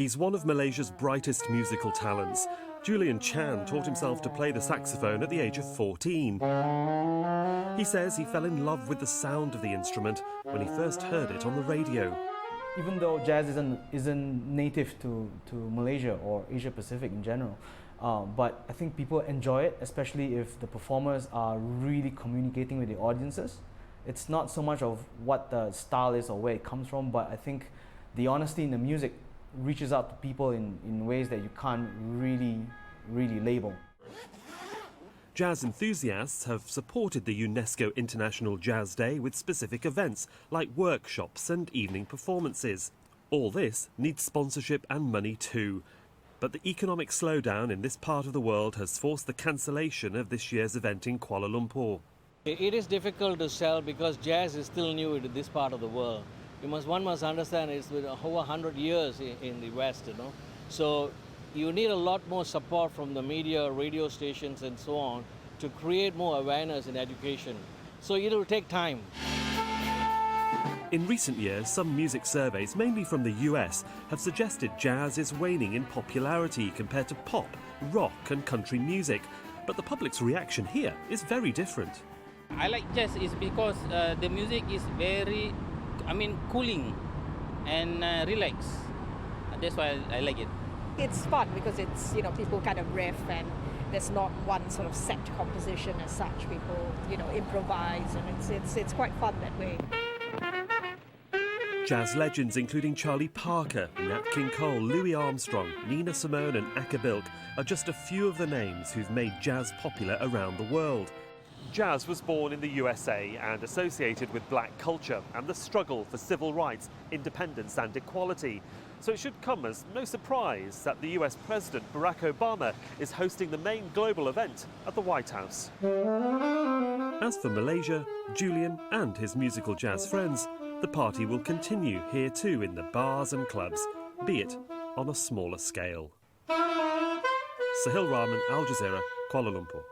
He's one of Malaysia's brightest musical talents. Julian Chan taught himself to play the saxophone at the age of 14. He says he fell in love with the sound of the instrument when he first heard it on the radio. Even though jazz isn't native to Malaysia or Asia Pacific in general, but I think people enjoy it, especially if the performers are really communicating with the audiences. It's not so much of what the style is or where it comes from, but I think the honesty in the music reaches out to people in ways that you can't really label. Jazz enthusiasts have supported the UNESCO International Jazz Day with specific events like workshops and evening performances. All this needs sponsorship and money too. But the economic slowdown in this part of the world has forced the cancellation of this year's event in Kuala Lumpur. It is difficult to sell because jazz is still new in this part of the world. One must understand it's been over 100 years in the West, So you need a lot more support from the media, radio stations and so on to create more awareness and education. So it'll take time. In recent years, some music surveys, mainly from the US, have suggested jazz is waning in popularity compared to pop, rock and country music. But the public's reaction here is very different. I like jazz is because the music is very, cooling and relaxed. That's why I like it. It's fun because it's, people kind of riff and there's not one sort of set composition as such. People, improvise and it's quite fun that way. Jazz legends including Charlie Parker, Nat King Cole, Louis Armstrong, Nina Simone and Acker Bilk are just a few of the names who've made jazz popular around the world. Jazz was born in the USA and associated with black culture and the struggle for civil rights, independence and equality. So it should come as no surprise that the US President Barack Obama is hosting the main global event at the White House. As for Malaysia, Julian and his musical jazz friends, the party will continue here too in the bars and clubs, be it on a smaller scale. Sohail Rahman, Al Jazeera, Kuala Lumpur.